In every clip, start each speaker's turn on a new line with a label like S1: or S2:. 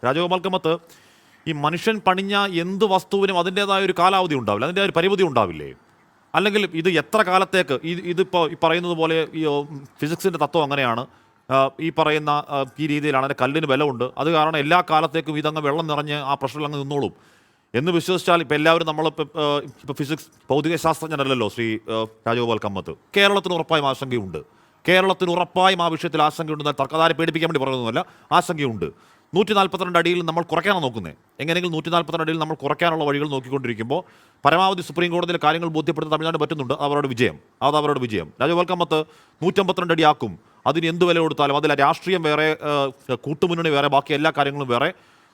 S1: രാജഗോപാൽ കമ്മത്ത്, ഈ മനുഷ്യൻ പണിഞ്ഞ എന്ത് വസ്തുവിനും അതിൻ്റെതായ ഒരു കാലാവധി ഉണ്ടാവില്ല, അതിൻ്റെ ഒരു പരിമിതി ഉണ്ടാവില്ലേ? അല്ലെങ്കിൽ ഇത് എത്ര കാലത്തേക്ക് ഇതിപ്പോൾ ഈ പറയുന്നത് പോലെ ഈ ഫിസിക്സിൻ്റെ തത്വം അങ്ങനെയാണ്, ഈ പറയുന്ന ഈ രീതിയിലാണ്, അതിൻ്റെ കല്ലിന് ബലമുണ്ട്, അത് കാരണം എല്ലാ കാലത്തേക്കും ഇതങ്ങ് വെള്ളം നിറഞ്ഞ് ആ പ്രഷറിൽ അങ്ങ് നിന്നോളും എന്ന് വിശ്വസിച്ചാൽ ഇപ്പോൾ എല്ലാവരും ഇപ്പോൾ ഫിസിക്സ് ഭൗതിക ശാസ്ത്രജ്ഞനല്ലല്ലോ ശ്രീ രാജഗോപാൽ കമ്മത്ത്. കേരളത്തിന് ഉറപ്പായും ആശങ്കയുണ്ട്, കേരളത്തിന് ഉറപ്പായും ആ വിഷയത്തിൽ ആശങ്കയുണ്ട്. തർക്കധാരെ പേടിപ്പിക്കാൻ വേണ്ടി പറയുന്നതല്ല, ആശങ്കയുണ്ട്. 142 അടിയിൽ നമ്മൾ കുറയ്ക്കാനാണ് നോക്കുന്നത്. എങ്ങനെയെങ്കിലും 142 അടിയിൽ നമ്മൾ കുറയ്ക്കാനുള്ള വഴികൾ നോക്കിക്കൊണ്ടിരിക്കുമ്പോൾ പരമാവധി സുപ്രീം കോടതിയിലെ കാര്യങ്ങൾ ബോധ്യപ്പെടുത്താൻ തമിഴ്നാട് പറ്റുന്നുണ്ട്. അവരുടെ വിജയം. രാജഗോപാൽ കമ്മത്ത് 152 അടിയാക്കും, അതിന് എന്ത് വില കൊടുത്താലും, അതിലെ രാഷ്ട്രീയം വേറെ, കൂട്ടുമുന്നണി വേറെ, ബാക്കി എല്ലാ കാര്യങ്ങളും വേറെ,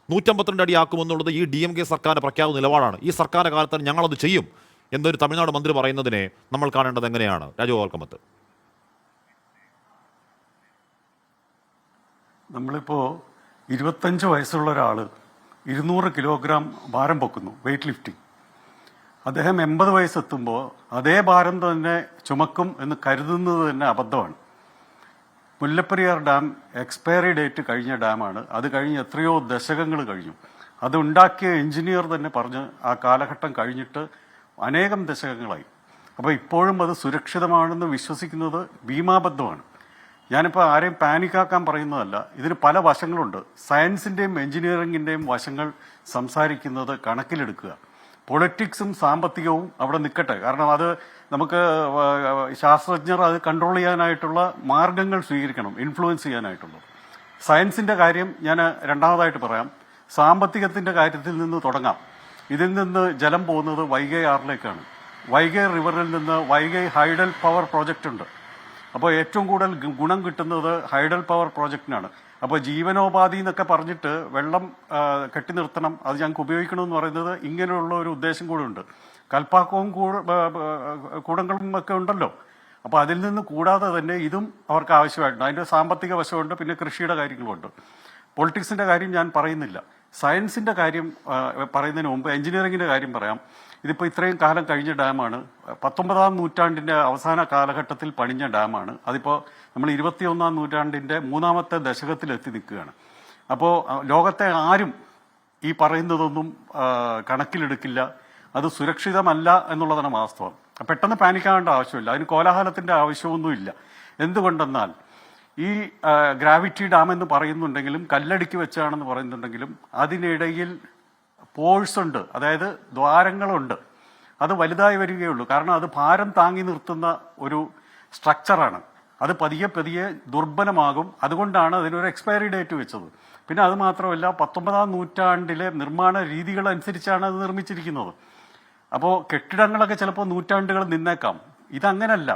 S1: 152 അടിയാക്കുമെന്നുള്ളത് ഈ DMK സർക്കാരിൻ്റെ പ്രഖ്യാപിത നിലപാടാണ്. ഈ സർക്കാരിൻ്റെ കാലത്ത് ഞങ്ങളത് ചെയ്യും എന്നൊരു തമിഴ്നാട് മന്ത്രി പറയുന്നതിനെ നമ്മൾ കാണേണ്ടത് എങ്ങനെയാണ് രാജഗോപാൽ കമ്മത്ത്?
S2: നമ്മളിപ്പോൾ 25 വയസ്സുള്ള ഒരാൾ 200 കിലോഗ്രാം ഭാരം പൊക്കുന്നു, വെയിറ്റ് ലിഫ്റ്റിംഗ്. അദ്ദേഹം 80 വയസ്സെത്തുമ്പോൾ അതേ ഭാരം തന്നെ ചുമക്കും എന്ന് കരുതുന്നത് തന്നെ അബദ്ധമാണ്. മുല്ലപ്പെരിയാർ ഡാം എക്സ്പയറി ഡേറ്റ് കഴിഞ്ഞ ഡാമാണ്. അത് കഴിഞ്ഞ് എത്രയോ ദശകങ്ങൾ കഴിഞ്ഞു. അത് ഉണ്ടാക്കിയ എഞ്ചിനീയർ തന്നെ പറഞ്ഞ് ആ കാലഘട്ടം കഴിഞ്ഞിട്ട് അനേകം ദശകങ്ങളായി. അപ്പോൾ ഇപ്പോഴും അത് സുരക്ഷിതമാണെന്ന് വിശ്വസിക്കുന്നത് ഭീമാബദ്ധമാണ്. ഞാനിപ്പോൾ ആരെയും പാനിക്കാക്കാൻ പറയുന്നതല്ല. ഇതിന് പല വശങ്ങളുണ്ട്. സയൻസിൻ്റെയും എഞ്ചിനീയറിംഗിൻ്റെയും വശങ്ങൾ സംസാരിക്കുന്നത് കണക്കിലെടുക്കുക. പൊളിറ്റിക്സും സാമ്പത്തികവും അവിടെ നിൽക്കട്ടെ. കാരണം അത് നമുക്ക് ശാസ്ത്രജ്ഞർ അത് കൺട്രോൾ ചെയ്യാനായിട്ടുള്ള മാർഗങ്ങൾ സ്വീകരിക്കണം, ഇൻഫ്ലുവൻസ് ചെയ്യാനായിട്ടുള്ളത്. സയൻസിൻ്റെ കാര്യം ഞാൻ രണ്ടാമതായിട്ട് പറയാം. സാമ്പത്തികത്തിൻ്റെ കാര്യത്തിൽ നിന്ന് തുടങ്ങാം. ഇതിൽ നിന്ന് ജലം പോകുന്നത് വൈഗൈ ആറിലേക്കാണ്. വൈഗൈ റിവറിൽ നിന്ന് വൈഗൈ ഹൈഡൽ പവർ പ്രോജക്റ്റ് ഉണ്ട്. അപ്പോൾ ഏറ്റവും കൂടുതൽ ഗുണം കിട്ടുന്നത് ഹൈഡൽ പവർ പ്രോജക്റ്റിനാണ്. അപ്പോൾ ജീവനോപാധി എന്നൊക്കെ പറഞ്ഞിട്ട് വെള്ളം കെട്ടി നിർത്തണം, അത് ഞങ്ങൾക്ക് ഉപയോഗിക്കണമെന്ന് പറയുന്നത് ഇങ്ങനെയുള്ള ഒരു ഉദ്ദേശം കൂടെ ഉണ്ട്. കൽപ്പാക്കവും കൂടങ്ങളും ഒക്കെ ഉണ്ടല്ലോ. അപ്പോൾ അതിൽ നിന്ന് കൂടാതെ തന്നെ ഇതും അവർക്ക് ആവശ്യമായിട്ടുണ്ട്. അതിൻ്റെ സാമ്പത്തിക വശമുണ്ട്, പിന്നെ കൃഷിയുടെ കാര്യങ്ങളുമുണ്ട്. പൊളിറ്റിക്സിൻ്റെ കാര്യം ഞാൻ പറയുന്നില്ല. സയൻസിൻ്റെ കാര്യം പറയുന്നതിന് മുമ്പ് എഞ്ചിനീയറിംഗിൻ്റെ കാര്യം പറയാം. ഇതിപ്പോൾ ഇത്രയും കാലം കഴിഞ്ഞ ഡാമാണ്. 19-ാം നൂറ്റാണ്ടിൻ്റെ അവസാന കാലഘട്ടത്തിൽ പണിഞ്ഞ ഡാമാണ്. അതിപ്പോൾ നമ്മൾ 21-ാം നൂറ്റാണ്ടിൻ്റെ 3-ാമത്തെ ദശകത്തിലെത്തി നിൽക്കുകയാണ്. അപ്പോൾ ലോകത്തെ ആരും ഈ പറയുന്നതൊന്നും കണക്കിലെടുക്കില്ല. അത് സുരക്ഷിതമല്ല എന്നുള്ളതാണ് വാസ്തവം. പെട്ടെന്ന് പാനിക്കാവേണ്ട ആവശ്യമില്ല, അതിന് കോലാഹലത്തിൻ്റെ ആവശ്യമൊന്നുമില്ല. എന്തുകൊണ്ടെന്നാൽ ഈ ഗ്രാവിറ്റി ഡാം എന്ന് പറയുന്നുണ്ടെങ്കിലും കല്ലടുക്കി വെച്ചാണെന്ന് പറയുന്നുണ്ടെങ്കിലും അതിനിടയിൽ പോഴ്സ് ഉണ്ട്, അതായത് ദ്വാരങ്ങളുണ്ട്. അത് വലുതായി വരികയുള്ളൂ. കാരണം അത് ഭാരം താങ്ങി നിർത്തുന്ന ഒരു സ്ട്രക്ചറാണ്. അത് പതിയെ ദുർബലമാകും. അതുകൊണ്ടാണ് അതിനൊരു എക്സ്പയറി ഡേറ്റ് വെച്ചത്. പിന്നെ അത് മാത്രമല്ല, 19-ാം നൂറ്റാണ്ടിലെ നിർമ്മാണ രീതികളനുസരിച്ചാണ് അത് നിർമ്മിച്ചിരിക്കുന്നത്. അപ്പോൾ കെട്ടിടങ്ങളൊക്കെ ചിലപ്പോൾ നൂറ്റാണ്ടുകൾ നിന്നേക്കാം. ഇതങ്ങനല്ല.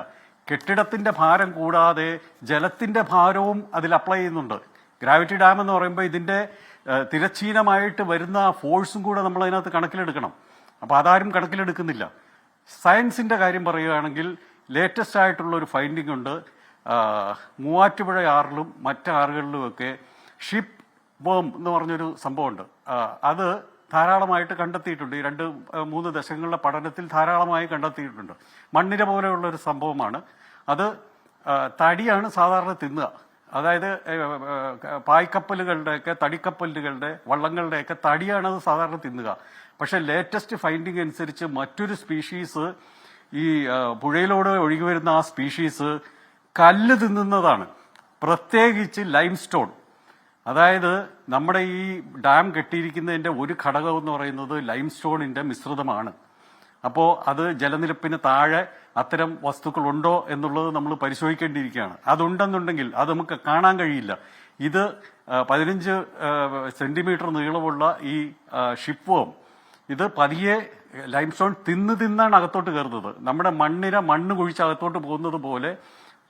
S2: കെട്ടിടത്തിന്റെ ഭാരം കൂടാതെ ജലത്തിന്റെ ഭാരവും അതിൽ അപ്ലൈ ചെയ്യുന്നുണ്ട്. ഗ്രാവിറ്റി ഡാം എന്ന് പറയുമ്പോൾ ഇതിന്റെ തിരശ്ചീനമായിട്ട് വരുന്ന ഫോഴ്സും കൂടെ നമ്മൾ അതിനകത്ത് കണക്കിലെടുക്കണം. അപ്പോൾ അതാരും കണക്കിലെടുക്കുന്നില്ല. സയൻസിന്റെ കാര്യം പറയുകയാണെങ്കിൽ ലേറ്റസ്റ്റ് ആയിട്ടുള്ള ഒരു ഫൈൻഡിംഗ് ഉണ്ട്. മൂവാറ്റുപുഴ ആറിലും മറ്റാറുകളിലുമൊക്കെ ഷിപ്പ് ബോം എന്ന് പറഞ്ഞൊരു സംഭവമുണ്ട്. അത് ധാരാളമായിട്ട് കണ്ടെത്തിയിട്ടുണ്ട്. ഈ 2-3 ദശകങ്ങളുടെ പഠനത്തിൽ ധാരാളമായി കണ്ടെത്തിയിട്ടുണ്ട്. മണ്ണിര പോലെയുള്ള ഒരു സംഭവമാണ് അത്. തടിയാണ് സാധാരണ തിന്നുക. അതായത് പായ്ക്കപ്പലുകളുടെയൊക്കെ, തടിക്കപ്പലുകളുടെ, വള്ളങ്ങളുടെയൊക്കെ തടിയാണ് അത് സാധാരണ തിന്നുക. പക്ഷെ ലേറ്റസ്റ്റ് ഫൈൻഡിങ് അനുസരിച്ച് മറ്റൊരു സ്പീഷീസ്, ഈ പുഴയിലൂടെ ഒഴുകി വരുന്ന ആ സ്പീഷീസ് കല്ല് തിന്നുന്നതാണ്. പ്രത്യേകിച്ച് ലൈംസ്റ്റോൺ. അതായത് നമ്മുടെ ഈ ഡാം കെട്ടിയിരിക്കുന്നതിന്റെ ഒരു ഘടകം എന്ന് പറയുന്നത് ലൈംസ്റ്റോണിന്റെ മിശ്രിതമാണ്. അപ്പോൾ അത് ജലനിരപ്പിന് താഴെ അത്തരം വസ്തുക്കളുണ്ടോ എന്നുള്ളത് നമ്മൾ പരിശോധിക്കേണ്ടിയിരിക്കുകയാണ്. അതുണ്ടെന്നുണ്ടെങ്കിൽ അത് നമുക്ക് കാണാൻ കഴിയില്ല. ഇത് 15 സെന്റിമീറ്റർ നീളമുള്ള ഈ ഷിപ്പ് ഇത് പതിയെ ലൈംസ്റ്റോൺ തിന്നാണ് അകത്തോട്ട് കയറുന്നത്. നമ്മുടെ മണ്ണ് കുഴിച്ച് അകത്തോട്ട് പോകുന്നത് പോലെ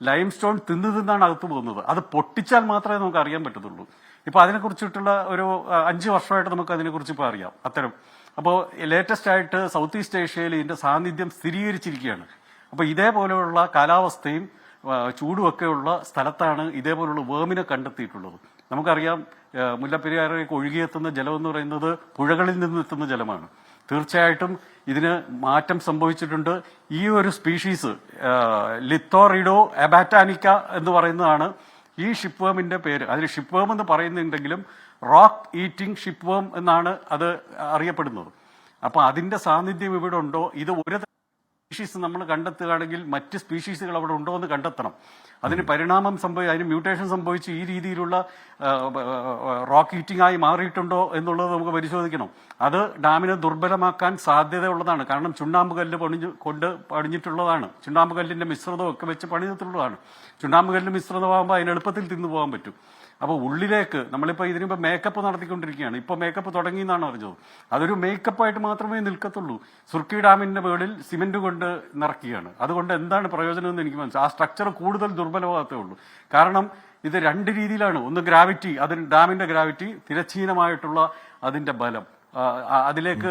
S2: ലൈംസ്റ്റോൺ തിന്നാണ് അകത്ത് പോകുന്നത്. അത് പൊട്ടിച്ചാൽ മാത്രമേ നമുക്ക് അറിയാൻ പറ്റത്തുള്ളൂ. ഇപ്പൊ അതിനെക്കുറിച്ചിട്ടുള്ള ഒരു 5 വർഷമായിട്ട് നമുക്ക് അതിനെക്കുറിച്ച് ഇപ്പോൾ അറിയാം. അത്തരം അപ്പോൾ ലേറ്റസ്റ്റ് ആയിട്ട് സൗത്ത് ഈസ്റ്റ് ഏഷ്യയിൽ ഇതിന്റെ സാന്നിധ്യം സ്ഥിരീകരിച്ചിരിക്കുകയാണ്. അപ്പോൾ ഇതേപോലെയുള്ള കാലാവസ്ഥയും ചൂടുമൊക്കെയുള്ള സ്ഥലത്താണ് ഇതേപോലുള്ള വേമിനെ കണ്ടെത്തിയിട്ടുള്ളത്. നമുക്കറിയാം, മുല്ലപ്പെരിയാറിലേക്ക് ഒഴുകിയെത്തുന്ന ജലം എന്ന് പറയുന്നത് പുഴകളിൽ നിന്നെത്തുന്ന ജലമാണ്. തീർച്ചയായിട്ടും ഇതിന് മാറ്റം സംഭവിച്ചിട്ടുണ്ട്. ഈ ഒരു സ്പീഷീസ് ലിത്തോറിഡോ എബാറ്റാനിക്ക എന്ന് പറയുന്നതാണ് ഈ ഷിപ്പ് വേമിന്റെ പേര്. അതിന് ഷിപ്പ് വേം എന്ന് പറയുന്നുണ്ടെങ്കിലും റോക്ക് ഈറ്റിംഗ് ഷിപ്പ് വേം എന്നാണ് അത് അറിയപ്പെടുന്നത്. അപ്പൊ അതിന്റെ സാന്നിധ്യം ഇവിടെ ഉണ്ടോ? ഇത് ഒരു സ്പീഷീസ് നമ്മൾ കണ്ടെത്തുകയാണെങ്കിൽ മറ്റ് സ്പീഷീസുകൾ അവിടെ ഉണ്ടോ എന്ന് കണ്ടെത്തണം. അതിന് പരിണാമം അതിന് മ്യൂട്ടേഷൻ സംഭവിച്ച് ഈ രീതിയിലുള്ള റോക്ക് ഈറ്റിംഗ് ആയി മാറിയിട്ടുണ്ടോ എന്നുള്ളത് നമുക്ക് പരിശോധിക്കണം. അത് ഡാമിനെ ദുർബലമാക്കാൻ സാധ്യതയുള്ളതാണ്. കാരണം ചുണ്ണാമ്പുകല്ല് പണിഞ്ഞിട്ടുള്ളതാണ്. ചുണ്ണാമ്പുകല്ലിന്റെ മിശ്രിതമൊക്കെ വെച്ച് പണിതിട്ടുള്ളതാണ്. ചുണ്ണാമ്പുകല്ല് മിശ്രിതമാകുമ്പോൾ അതിന് എളുപ്പത്തിൽ തിന്നു പോകാൻ പറ്റും. അപ്പോൾ ഉള്ളിലേക്ക് നമ്മളിപ്പോൾ ഇതിനിപ്പോൾ മേക്കപ്പ് നടത്തിക്കൊണ്ടിരിക്കുകയാണ്. ഇപ്പോൾ മേക്കപ്പ് തുടങ്ങി എന്നാണ് അറിഞ്ഞത്. അതൊരു മേക്കപ്പായിട്ട് മാത്രമേ നിൽക്കത്തുള്ളൂ. സുർക്കി ഡാമിന്റെ മുകളിൽ സിമെന്റ് കൊണ്ട് നിറയ്ക്കുകയാണ്. അതുകൊണ്ട് എന്താണ് പ്രയോജനം എന്ന് എനിക്ക് മനസ്സിലായി. ആ സ്ട്രക്ചർ കൂടുതൽ ദുർബലമാകത്തേ ഉള്ളൂ. കാരണം ഇത് രണ്ട് രീതിയിലാണ്. ഒന്ന് ഗ്രാവിറ്റി, അതിന് ഡാമിന്റെ ഗ്രാവിറ്റി, തിരശ്ചീനമായിട്ടുള്ള അതിന്റെ ബലം, അതിലേക്ക്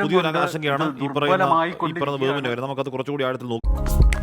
S1: പുതിയൊരു ആശങ്കയാണ് ഈ പറയുന്ന നമുക്കത് കുറച്ചുകൂടി ആഴത്തിൽ നോക്കാം.